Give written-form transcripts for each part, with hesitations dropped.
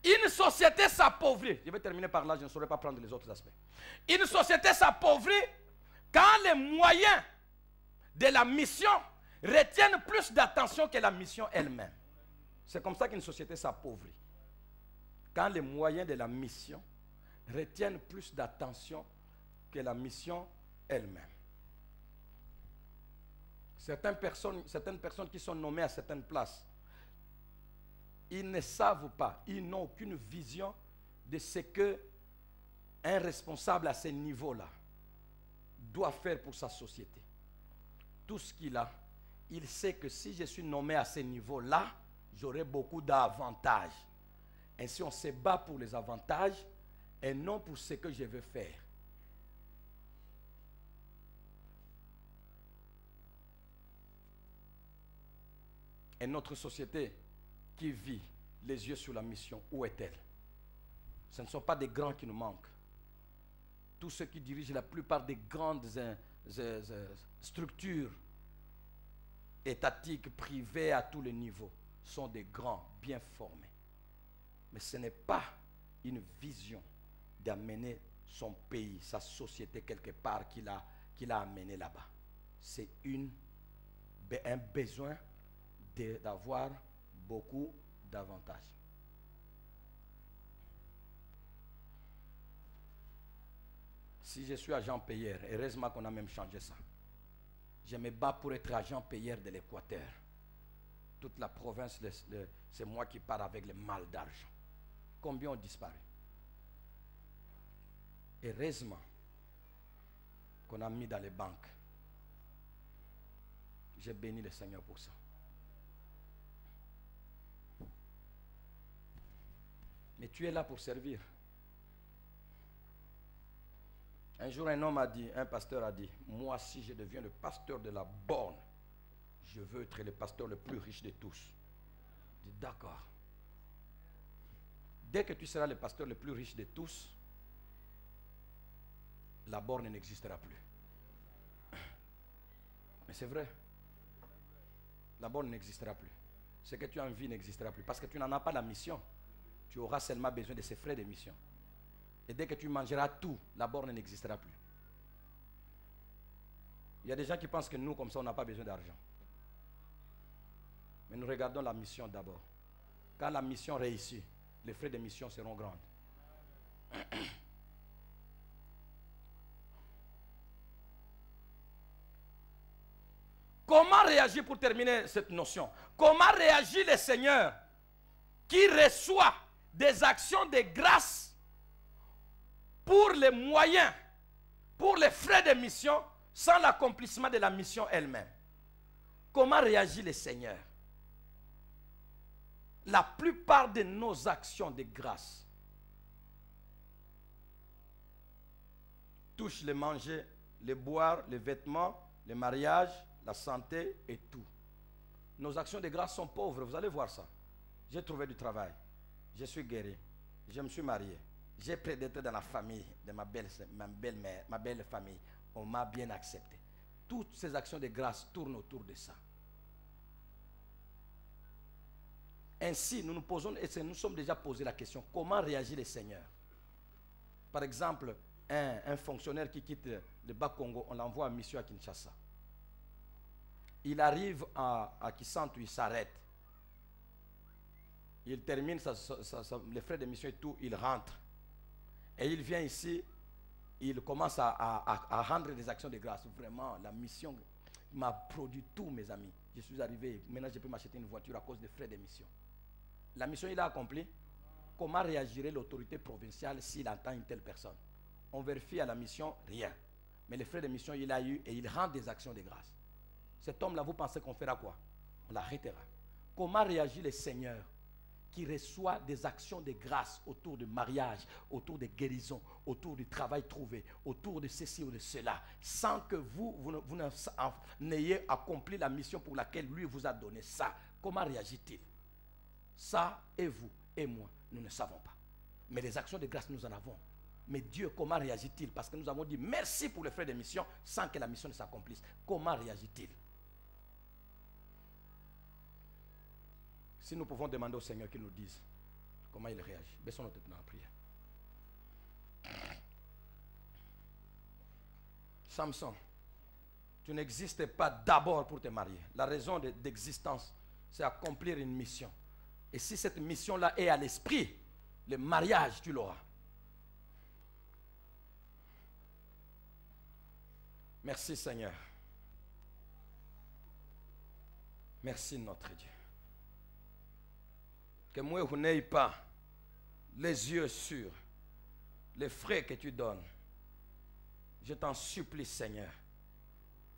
Une société s'appauvrit. Je vais terminer par là, je ne saurais pas prendre les autres aspects. Une société s'appauvrit quand les moyens de la mission retiennent plus d'attention que la mission elle-même. C'est comme ça qu'une société s'appauvrit. Quand les moyens de la mission retiennent plus d'attention que la mission elle-même. Certaines personnes qui sont nommées à certaines places, ils ne savent pas, ils n'ont aucune vision de ce que un responsable à ce niveau-là doit faire pour sa société. Tout ce qu'il a, il sait que si je suis nommé à ce niveau-là, j'aurai beaucoup d'avantages. Ainsi, on se bat pour les avantages et non pour ce que je veux faire. Et notre société qui vit les yeux sur la mission, où est-elle? Ce ne sont pas des grands qui nous manquent. Tous ceux qui dirigent la plupart des grandes structures étatiques, privées à tous les niveaux, sont des grands, bien formés. Mais ce n'est pas une vision d'amener son pays, sa société quelque part qu'il a amené là-bas. C'est un besoin d'avoir beaucoup d'avantages. Si je suis agent payeur, heureusement qu'on a même changé ça. Je me bats pour être agent payeur de l'Équateur. Toute la province, c'est moi qui pars avec le mal d'argent. Combien ont disparu? Heureusement qu'on a mis dans les banques. J'ai béni le Seigneur pour ça. Mais tu es là pour servir. Un jour, un pasteur a dit, moi, si je deviens le pasteur de la borne, je veux être le pasteur le plus riche de tous. Je dis, d'accord. Dès que tu seras le pasteur le plus riche de tous, la borne n'existera plus. Mais c'est vrai. La borne n'existera plus. Ce que tu as envie n'existera plus. Parce que tu n'en as pas la mission. Tu auras seulement besoin de ces frais de mission. Et dès que tu mangeras tout, la borne n'existera plus. Il y a des gens qui pensent que nous, comme ça, on n'a pas besoin d'argent. Mais nous regardons la mission d'abord. Quand la mission réussit, les frais de mission seront grands. Comment réagir, pour terminer cette notion? Comment réagit le Seigneur qui reçoit des actions de grâce pour les moyens, pour les frais de mission, sans l'accomplissement de la mission elle-même? Comment réagit le Seigneur? La plupart de nos actions de grâce touchent le manger, le boire, les vêtements, le mariage, la santé et tout. Nos actions de grâce sont pauvres, vous allez voir ça. J'ai trouvé du travail, je suis guéri, je me suis marié, j'ai prédété dans la famille de ma belle-mère, ma belle famille, on m'a bien accepté. Toutes ces actions de grâce tournent autour de ça. Ainsi, nous nous posons, et nous sommes déjà posé la question, comment réagit le Seigneur? Par exemple, un fonctionnaire qui quitte le Bas-Congo, on l'envoie en mission à Kinshasa. Il arrive à Kisantu, il s'arrête. Il termine les frais de mission et tout, il rentre. Et il vient ici, il commence à rendre des actions de grâce. Vraiment, la mission m'a produit tout, mes amis. Je suis arrivé, maintenant je peux m'acheter une voiture à cause des frais de mission. La mission, il a accompli. Comment réagirait l'autorité provinciale s'il entend une telle personne? On vérifie à la mission, rien. Mais les frais de mission, il a eu et il rend des actions de grâce. Cet homme-là, vous pensez qu'on fera quoi? On l'arrêtera. Comment réagit le Seigneur qui reçoit des actions de grâce autour du mariage, autour de guérison, autour du travail trouvé, autour de ceci ou de cela, sans que vous n'ayez accompli la mission pour laquelle lui vous a donné ça? Comment réagit-il? Ça, et vous, et moi, nous ne savons pas. Mais les actions de grâce, nous en avons. Mais Dieu, comment réagit-il? Parce que nous avons dit merci pour les frais de mission sans que la mission ne s'accomplisse. Comment réagit-il? Si nous pouvons demander au Seigneur qu'il nous dise Comment il réagit? Baissons nos têtes dans la prière. Samson, tu n'existais pas d'abord pour te marier. La raison d'existence, c'est accomplir une mission. Et si cette mission-là est à l'esprit, le mariage, tu l'auras. Merci Seigneur. Merci notre Dieu. Que moi, vous n'ayez pas les yeux sur les frais que tu donnes. Je t'en supplie Seigneur.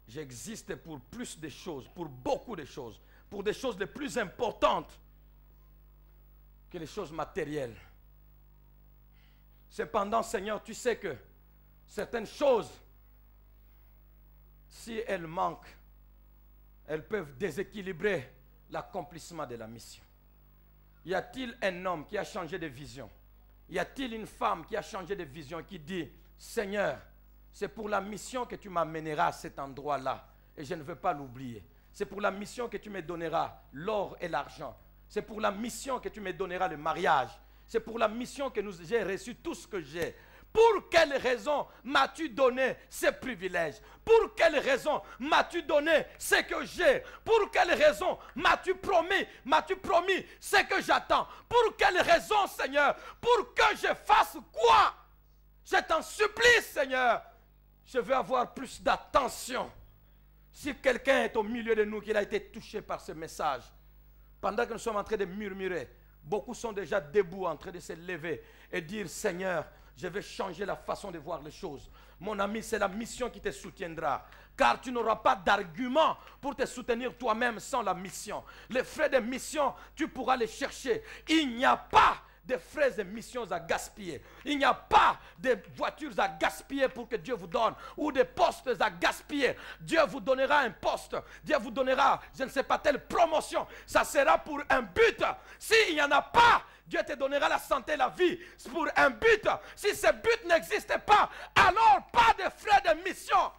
J'existe pour plus de choses, pour beaucoup de choses, pour des choses les plus importantes que les choses matérielles. Cependant, Seigneur, tu sais que certaines choses, si elles manquent, elles peuvent déséquilibrer l'accomplissement de la mission. Y a-t-il un homme qui a changé de vision? Y a-t-il une femme qui a changé de vision, qui dit, Seigneur, c'est pour la mission que tu m'amèneras à cet endroit-là et je ne veux pas l'oublier. C'est pour la mission que tu me donneras l'or et l'argent. C'est pour la mission que tu me donneras le mariage. C'est pour la mission que j'ai reçu tout ce que j'ai. Pour quelle raison m'as-tu donné ces privilèges? Pour quelle raison m'as-tu donné ce que j'ai? Pour quelle raison m'as-tu promis ce que j'attends? Pour quelle raison, Seigneur? Pour que je fasse quoi? Je t'en supplie, Seigneur. Je veux avoir plus d'attention. Si quelqu'un est au milieu de nous, qu'il a été touché par ce message, pendant que nous sommes en train de murmurer, beaucoup sont déjà debout, en train de se lever et dire, Seigneur, je vais changer la façon de voir les choses. Mon ami, c'est la mission qui te soutiendra. Car tu n'auras pas d'argument pour te soutenir toi-même sans la mission. Les frais de mission, tu pourras les chercher. Il n'y a pas de frais de missions à gaspiller. Il n'y a pas de voitures à gaspiller pour que Dieu vous donne, ou de postes à gaspiller. Dieu vous donnera un poste. Dieu vous donnera, je ne sais pas, telle promotion. Ça sera pour un but. S'il n'y en a pas, Dieu te donnera la santé, la vie, pour un but. Si ce but n'existe pas, alors pas de frais de mission.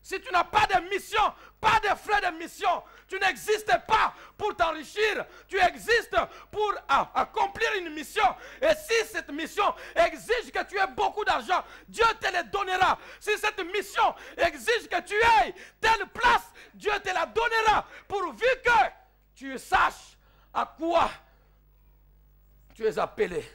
Si tu n'as pas de mission, pas de frais de mission, tu n'existes pas pour t'enrichir, tu existes pour accomplir une mission. Et si cette mission exige que tu aies beaucoup d'argent, Dieu te le donnera. Si cette mission exige que tu aies telle place, Dieu te la donnera, pourvu que tu saches à quoi tu es appelé.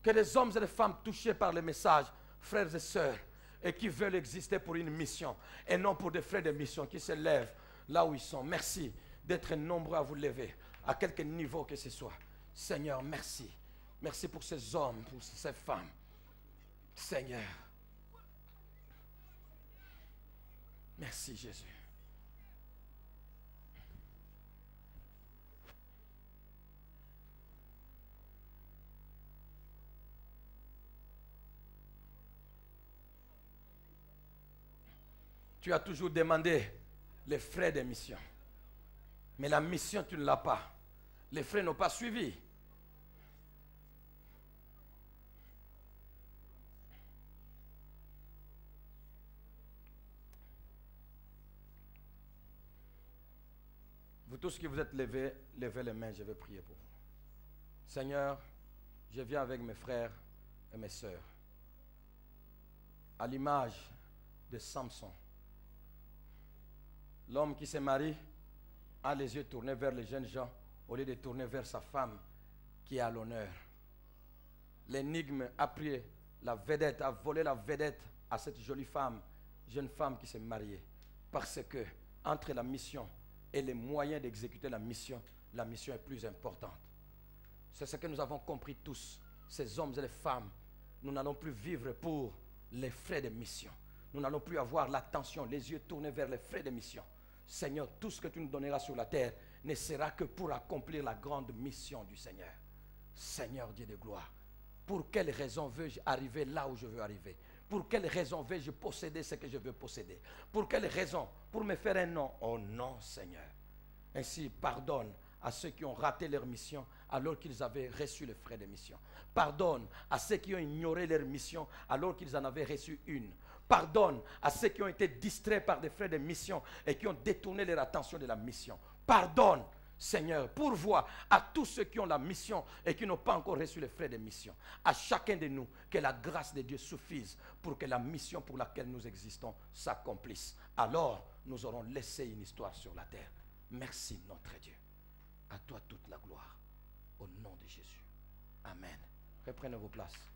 Que les hommes et les femmes touchés par le message, frères et sœurs, et qui veulent exister pour une mission, et non pour des frais de mission, qui se lèvent là où ils sont. Merci d'être nombreux à vous lever, à quelque niveau que ce soit. Seigneur, merci. Merci pour ces hommes, pour ces femmes. Seigneur. Merci Jésus. Tu as toujours demandé les frais de mission. Mais la mission, tu ne l'as pas. Les frais n'ont pas suivi. Vous tous qui vous êtes levés, levez les mains, je vais prier pour vous. Seigneur, je viens avec mes frères et mes sœurs. À l'image de Samson. L'homme qui se marie a les yeux tournés vers les jeunes gens au lieu de tourner vers sa femme qui est à l'honneur. L'énigme a pris la vedette, a volé la vedette à cette jolie femme, jeune femme qui s'est mariée. Parce que entre la mission et les moyens d'exécuter la mission est plus importante. C'est ce que nous avons compris tous, ces hommes et les femmes. Nous n'allons plus vivre pour les frais de mission. Nous n'allons plus avoir l'attention, les yeux tournés vers les frais de mission. Seigneur, tout ce que tu nous donneras sur la terre ne sera que pour accomplir la grande mission du Seigneur. Seigneur Dieu de gloire, pour quelle raison veux-je arriver là où je veux arriver? Pour quelle raison vais-je posséder ce que je veux posséder? Pour quelle raison? Pour me faire un nom? Oh non, Seigneur. Ainsi, pardonne à ceux qui ont raté leur mission alors qu'ils avaient reçu les frais de mission. Pardonne à ceux qui ont ignoré leur mission alors qu'ils en avaient reçu une. Pardonne à ceux qui ont été distraits par des frais de mission et qui ont détourné leur attention de la mission. Pardonne. Seigneur, pourvois à tous ceux qui ont la mission et qui n'ont pas encore reçu les frais de mission. À chacun de nous, que la grâce de Dieu suffise pour que la mission pour laquelle nous existons s'accomplisse. Alors, nous aurons laissé une histoire sur la terre. Merci, notre Dieu. À toi toute la gloire. Au nom de Jésus. Amen. Reprenez vos places.